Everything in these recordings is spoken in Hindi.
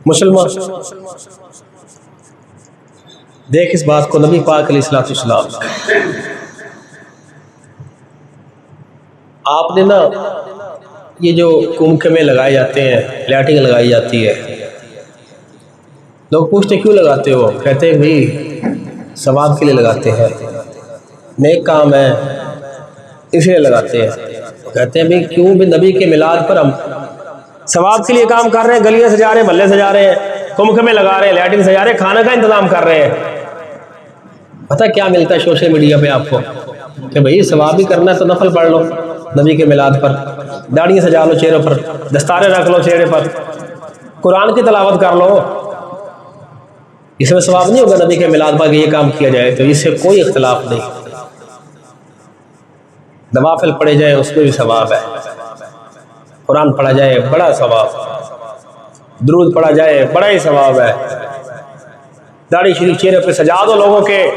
मुसलमान देख इस बात को, नबी पाक अलैहिस्सलाम आपने ना ये जो कुंभ में लगाए जाते हैं, लाइटिंग लगाई जाती है, लोग पूछते क्यों लगाते हो? कहते हैं भाई सवाब के लिए लगाते हैं, नेक काम है इसलिए लगाते हैं। कहते हैं भाई क्यों? भी नबी के मिलाद पर हम सवाब के लिए काम कर रहे हैं, गलियां सजा रहे हैं, महल्ले सजा रहे हैं, कुंभ में लगा रहे हैं, लाइटिंग सजा रहे हैं, खाने का इंतजाम कर रहे हैं। पता क्या मिलता है सोशल मीडिया पे आपको कि भाई सवाब भी करना है तो नफल पढ़ लो नबी के मिलाद पर, दाढ़ियाँ सजा लो चेहरे पर, दस्तारे रख लो चेहरे पर, कुरान की तलावत कर लो। इसमें सवाब नहीं होगा नबी के मिलाद पर ये काम किया जाए तो इससे कोई इख्तलाफ नहीं। नवाफिल पढ़े जाए उसमें भी सवाब है, कुरान पढ़ा जाए बड़ा सवाब, दुरूद पढ़ा जाए बड़ा ही सवाब है। दाढ़ी शरीफ चेहरे पे सजा दो लोगों के,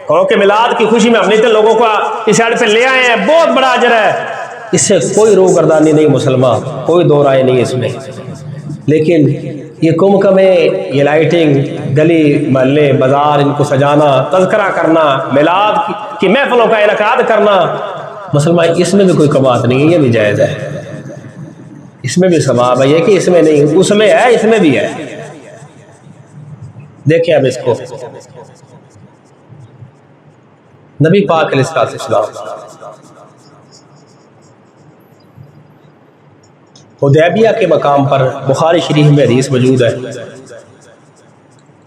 कहो के मिलाद की खुशी में हमने तो लोगों को इस साइड पे ले आए हैं, बहुत बड़ा अजर है। इससे कोई रूगर्दानी नहीं मुसलमान, कोई दो राय नहीं इसमें। लेकिन ये कुंभ में ये लाइटिंग, गली महल्ले बाजार इनको सजाना, तज़किरा करना, मिलाद की महफिलों का इनकाद करना, मुसलमान इसमें भी कोई कबात नहीं है, ये भी जायज़ है, इसमें भी सवाब है। ये कि इसमें नहीं, उसमें है, इसमें भी है। देखिए अब इसको नबी पाक अलैहिस्सलाम हुदैबिया के मकाम पर, बुखारी शरीफ में हदीस मौजूद है,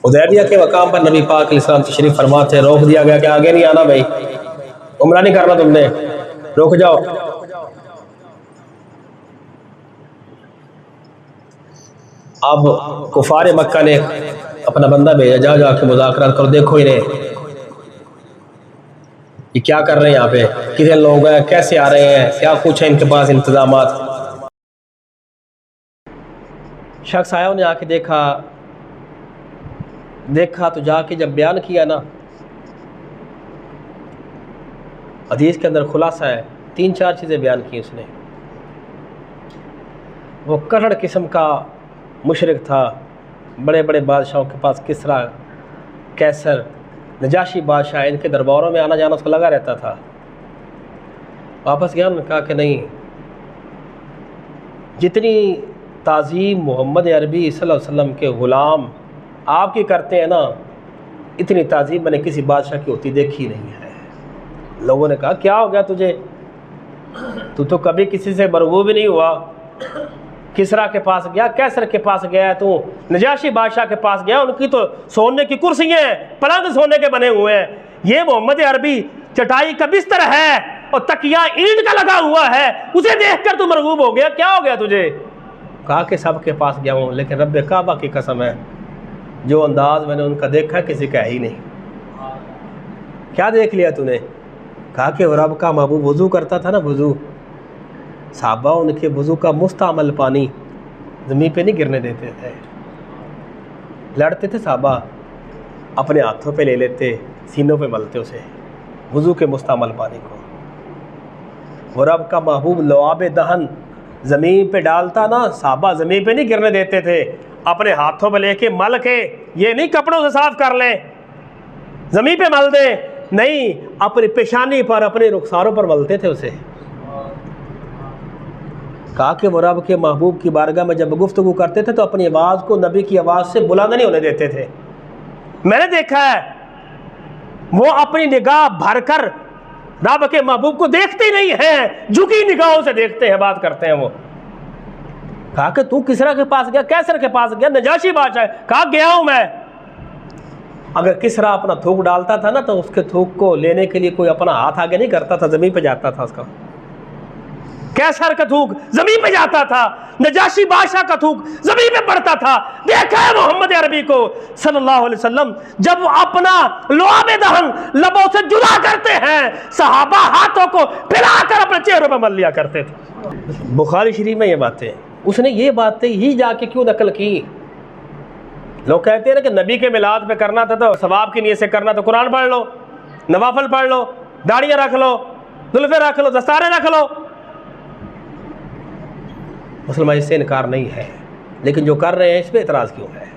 हुदैबिया के मकाम पर नबी पाक अलैहिस्सलाम तशरीफ फरमाते, रोक दिया गया कि आगे नहीं आना भाई, उम्रा नहीं करना तुमने, रुक जाओ। अब कुफार मक्का ने अपना बंदा भेजा, जा जाके मुज़ाकरा करो, देखो इन्हें ये क्या कर रहे हैं, यहाँ पे कितने लोग हैं, कैसे आ रहे हैं, क्या कुछ है इनके पास इंतजामात। शख्स आया, उन्हें आके देखा तो जाके जब बयान किया ना, हदीस के अंदर खुलासा है, 3-4 चीज़ें बयान की उसने। वो करड़ किस्म का मुशरिक था, बड़े बड़े बादशाहों के पास, किसरा, कैसर, नजाशी बादशाह, इनके दरबारों में आना जाना उसको लगा रहता था। वापस गया, उन्होंने कहा कि नहीं, जितनी ताज़ीम मोहम्मद अरबी सल्लल्लाहु अलैहि वसल्लम के ग़ुलाम आपकी करते हैं ना, इतनी ताज़ीम मैंने किसी बादशाह की होती देखी नहीं है। लोगों ने कहा क्या हो गया तुझे, तू तो कभी किसी से मरगूब भी नहीं हुआ, किसरा के पास गया, कैसर के पास गया, तू नजाशी बादशाह के पास गया, उनकी तो सोने की कुर्सियाँ हैं, पलंग सोने के बने हुए हैं, ये मोहम्मद अरबी चटाई का बिस्तर है और तकिया ईंट का लगा हुआ है, उसे देखकर तू मरगूब हो गया, क्या हो गया तुझे? कहा कि सब के पास गया हूँ, लेकिन रब्बे काबा की कसम है, जो अंदाज मैंने उनका देखा किसी का ही नहीं। क्या देख लिया तूने? कहा कि रब का महबूब वज़ू करता था ना, वज़ू, साहबा उनके वज़ू का मुस्तअमल पानी ज़मीन पे नहीं गिरने देते थे, लड़ते थे साहबा, अपने हाथों पे ले लेते, सीनों पे मलते उसे, वज़ू के मुस्तअमल पानी को। वो रब का महबूब लवाब दहन ज़मीन पे डालता ना, साहबा ज़मीन पे नहीं गिरने देते थे, अपने हाथों पे लेके मल के, ये नहीं कपड़ों से साफ कर लें ज़मीन पे मल दें, नहीं, अपनी पेशानी पर, अपने रुखसारों पर मलते थे उसे। कहा कि वो रब के महबूब की बारगाह में जब गुफ्तगू करते थे तो अपनी आवाज़ को नबी की आवाज़ से बुलंद नहीं होने देते थे। मैंने देखा है वो अपनी निगाह भरकर रब के महबूब को देखते ही नहीं हैं, झुकी निगाहों से देखते हैं, बात करते हैं वो। कहा कि तू किसरा के पास गया, कैसर के पास गया, नजाशी बादशाह, कहा गया हूं मैं। अगर किसरा अपना थूक डालता था ना तो उसके थूक को लेने के लिए कोई अपना हाथ आगे नहीं करता था, जमीन पे जाता था उसका। कैसर का थूक जमीन पे जाता था, नजाशी बादशाह का थूक जमीन पे पड़ता था। देखा है मोहम्मद अरबी को सल्लल्लाहु अलैहि वसल्लम जब अपना लुआबे दहन लबों से जुदा करते हैं, सहाबा हाथों को फैलाकर अपने चेहरों पर मल लिया करते थे। बुखारी शरीफ में ये बातें, उसने ये बातें ही जाके क्यों नकल की? लोग कहते हैं ना कि नबी के मिलाद पे करना था तो सवाब की नीयत से करना, तो कुरान पढ़ लो, नवाफल पढ़ लो, दाढ़ियाँ रख लो, जुल्फे रख लो, दस्तारे रख लो। मुसलमान इससे इनकार नहीं है। लेकिन जो कर रहे हैं इस पर इतराज़ क्यों है?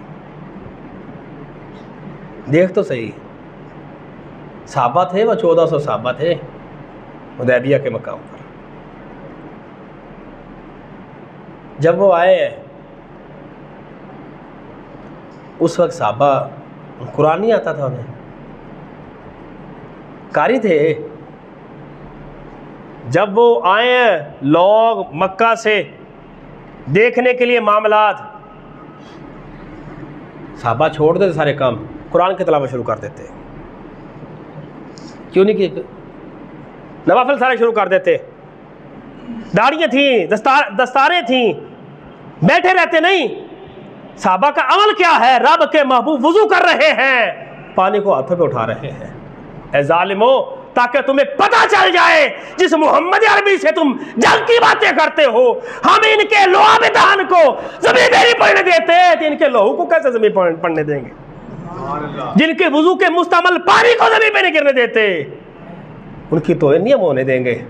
देख तो सही, सहाबा थे, वो 1400 सहाबा थे हुदैबिया के मकाम पर। जब वो आए हैं उस वक्त सहाबा कुरान नहीं आता था, उन्हें कारी थे। जब वो आए हैं लोग मक्का से देखने के लिए मामलात, सहाबा छोड़ देते सारे काम, कुरान की तिलावत शुरू कर देते। क्यों नहीं किए? नवाफिल सारे शुरू कर देते। दाढ़ियाँ थी, दस्तारें थी, बैठे रहते नहीं। सहाबा का अमल क्या है? रब के महबूब वुजू कर रहे हैं, पानी को हाथों पे उठा रहे हैं। ए जालिमो, ताकि तुम्हें पता चल जाए जिस मोहम्मद अरबी से तुम जंग की बातें करते हो, हम इनके लोहा को जमीन पे नहीं पढ़ने देते, तो इनके लोहू को कैसे जमीन पढ़ने देंगे? जिनके वुजू के मुस्तमल पानी को जमीन पे नहीं गिरने देते, उनकी तौहीन नहीं हम होने देंगे।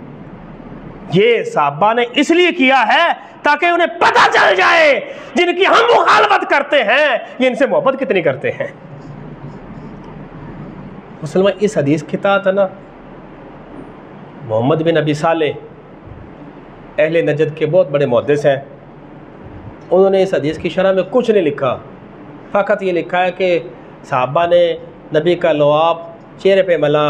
ये सहाबा ने इसलिए किया है ताकि उन्हें पता चल जाए जिनकी हम मुखालफत करते हैं ये इनसे मोहब्बत कितनी करते हैं। मुसलमान, इस हदीस की तात है ना, मोहम्मद बिन अबी साले अहले नजद के बहुत बड़े मुहद्दिस हैं। उन्होंने इस हदीस की शरह में कुछ नहीं लिखा, फ़कत ये लिखा है कि सहाबा ने नबी का लुआब चेहरे पे मला,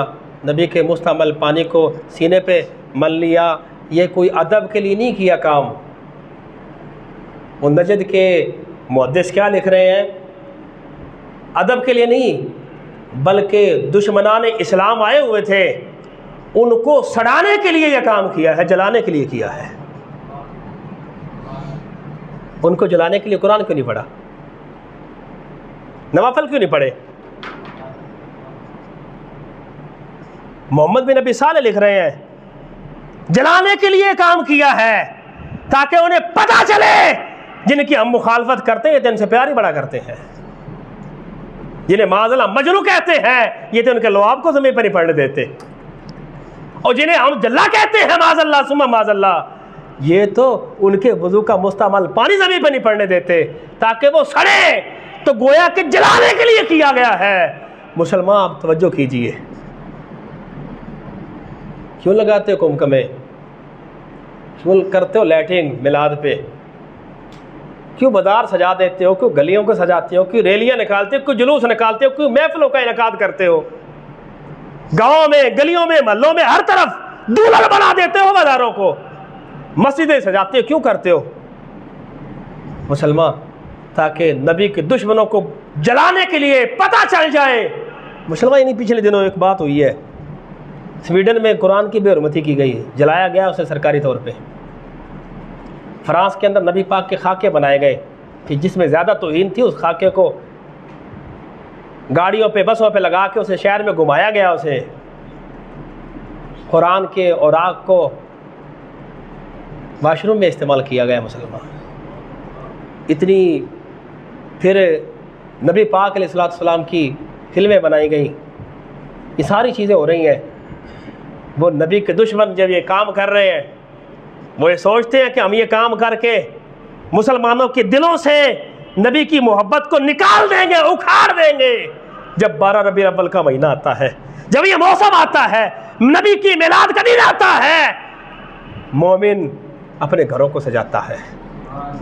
नबी के मुस्तमल पानी को सीने पे मल लिया। ये कोई अदब के लिए नहीं किया काम। वो नजद के मुहद्दिस क्या लिख रहे हैं? अदब के लिए नहीं, बल्कि दुश्मनान इस्लाम आए हुए थे, उनको सड़ाने के लिए यह काम किया है, जलाने के लिए किया है। उनको जलाने के लिए कुरान क्यों नहीं पढ़ा? नवाफिल क्यों नहीं पढ़े? मोहम्मद बिन अबी साले लिख रहे हैं जलाने के लिए काम किया है ताकि उन्हें पता चले जिनकी हम मुखालफत करते हैं, जिनसे प्यार ही बड़ा करते हैं, जिन्हें माज़अल्लाह मजनू कहते हैं, ये तो उनके लुआब को ज़मीन पर नहीं पड़ने देते। और जिन्हें हम जल्ला कहते हैं, माज़अल्लाह सुम्मा माज़अल्लाह, ये तो उनके वुज़ू का मुस्तमल पानी ज़मीन पर नहीं पड़ने देते ताकि वो सड़े। तो गोया कि जलाने के लिए किया गया है। मुसलमान, आप तवज्जो कीजिए, क्यों लगाते हो कुमकमे? क्यों करते हो लैट्रिन मिलाद पे? क्यों बाजार सजा देते हो? क्यों गलियों को सजाते हो? क्यों रैलियां निकालते हो? क्यों जुलूस निकालते हो? क्यों महफिलों का इनेकाद करते हो? गाँव में, गलियों में, महल्लों में, हर तरफ दुल्हन बना देते हो बाजारों को, मस्जिदें सजाते हो। क्यों करते हो? मुसलमान, ताकि नबी के दुश्मनों को जलाने के लिए पता चल जाए। मुसलमान, इन्हीं पिछले दिनों एक बात हुई है, स्वीडन में कुरान की बेहुरमती की गई, जलाया गया उसे सरकारी तौर पे। फ्रांस के अंदर नबी पाक के खाके बनाए गए कि जिसमें ज़्यादा तौहीन थी, उस खाके को गाड़ियों पे, बसों पे लगा के उसे शहर में घुमाया गया। उसे कुरान के औराक को वाशरूम में इस्तेमाल किया गया। मुसलमान, इतनी फिर नबी पाक अलैहिस्सलाम की फिल्में बनाई गई, ये सारी चीज़ें हो रही हैं। वो नबी के दुश्मन जब ये काम कर रहे हैं, वो ये सोचते हैं कि हम ये काम करके मुसलमानों के दिलों से नबी की मोहब्बत को निकाल देंगे, उखाड़ देंगे। जब 12 रबी अव्वल का महीना आता है, जब ये मौसम आता है, नबी की मिलाद का दिन आता है, मोमिन अपने घरों को सजाता है,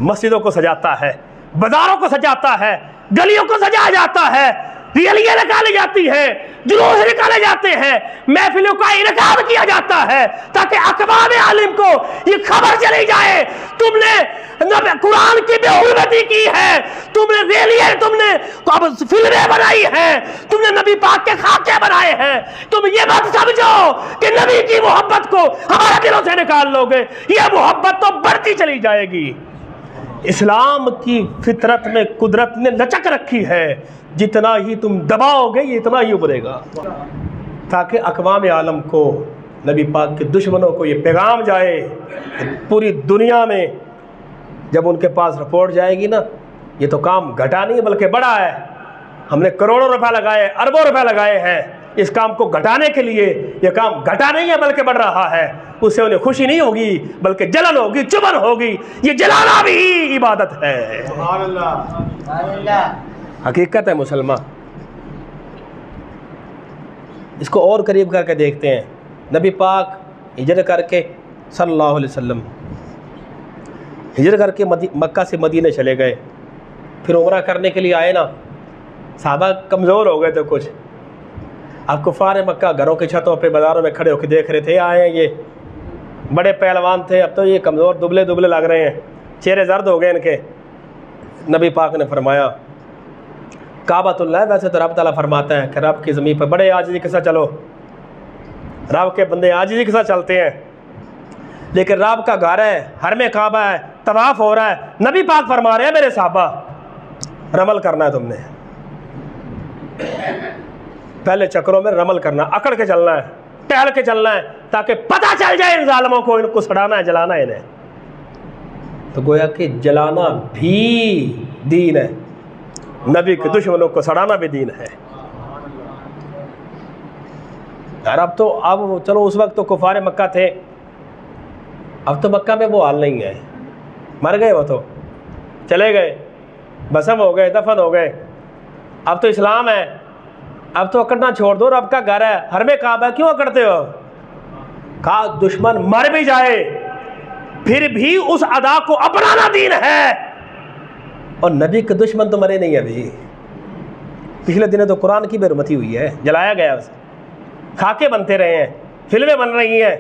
मस्जिदों को सजाता है, बाजारों को सजाता है, गलियों को सजाया जाता है, रैलियां निकाली जाती है, जुलूस निकाले जाते हैं, महफिलों का इनेकाद किया जाता है ताकि अखबार आलिम को ये खबर चली जाए तुमने कुरान की बेहुरमती की है, तुमने रैलियां, तुमने फिल्में बनाई हैं, तुमने नबी पाक के खाके बनाए हैं। तुम ये मत समझो कि नबी की मोहब्बत को हमारे दिलों से निकाल लोगे, ये मोहब्बत तो बढ़ती चली जाएगी। इस्लाम की फितरत में कुदरत ने लचक रखी है, जितना ही तुम दबाओगे ये इतना ही उभरेगा, ताकि अक़वाम आलम को, नबी पाक के दुश्मनों को ये पैगाम जाए। पूरी दुनिया में जब उनके पास रिपोर्ट जाएगी ना, ये तो काम घटा नहीं बल्कि बड़ा है, हमने करोड़ों रुपए लगाए, अरबों रुपए लगाए हैं, इस काम को घटाने के लिए। यह काम घटा नहीं है बल्कि बढ़ रहा है। उससे उन्हें खुशी नहीं होगी बल्कि जलन होगी, चुभन होगी। ये जलाना भी इबादत है। हकीकत है मुसलमान। इसको और करीब करके देखते हैं। नबी पाक हिजरत करके सल्लल्लाहु अलैहि वसल्लम हिजरत करके मक्का से मदीने चले गए। फिर उम्रा करने के लिए आए ना, साहबा कमज़ोर हो गए थे कुछ। अब कुफ़ार मक्का घरों की छतों पे बाज़ारों में खड़े होकर देख रहे थे, आए ये बड़े पहलवान थे, अब तो ये कमज़ोर दुबले दुबले लग रहे हैं, चेहरे जर्द हो गए इनके। नबी पाक ने फरमाया काबतुल्लाह, वैसे तो रब ताला फरमाता है कि रब की ज़मीन पर बड़े आजिज़ी के साथ चलो, रब के बंदे आजिज़ी के साथ चलते हैं। लेकिन रब का घर है, हरमे काबा है, तवाफ़ हो रहा है। नबी पाक फरमा रहे हैं मेरे साहबा, रमल करना है तुमने, पहले चक्रों में रमल करना, अकड़ के चलना है, टहल के चलना है, ताकि पता चल जाए इन जालिमों को, इनको सड़ाना है, जलाना है इन्हें। तो गोया कि जलाना भी दीन है, नबी के दुश्मनों को सड़ाना भी दीन है। यार अब चलो उस वक्त तो कुफार मक्का थे, अब तो मक्का में वो हाल नहीं है। मर गए वो तो, चले गए, भस्म हो गए, दफन हो गए। अब तो इस्लाम है, अब तो अकड़ना छोड़ दो, रब का घर है, हरमे काबा है, क्यों अकड़ते हो? कहा दुश्मन मर भी जाए फिर भी उस अदा को अपनाना दीन है। और नबी के दुश्मन तो मरे नहीं अभी। पिछले दिनों तो कुरान की बेरुमती हुई है, जलाया गया उसे, खाके बनते रहे हैं, फिल्में बन रही हैं।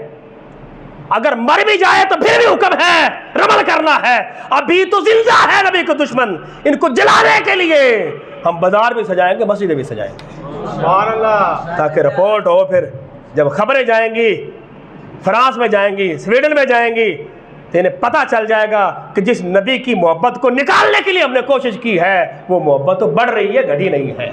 अगर मर भी जाए तो फिर भी हुक्म है, रमल करना है। अभी तो जिंदा है नबी के दुश्मन, इनको जलाने के लिए हम बाजार भी सजाएंगे, मस्जिदें भी सजाएंगे, ताकि रिपोर्ट हो। फिर जब खबरें जाएंगी, फ्रांस में जाएंगी, स्वीडन में जाएंगी, तो इन्हें पता चल जाएगा कि जिस नबी की मोहब्बत को निकालने के लिए हमने कोशिश की है, वो मोहब्बत तो बढ़ रही है, घटी नहीं है।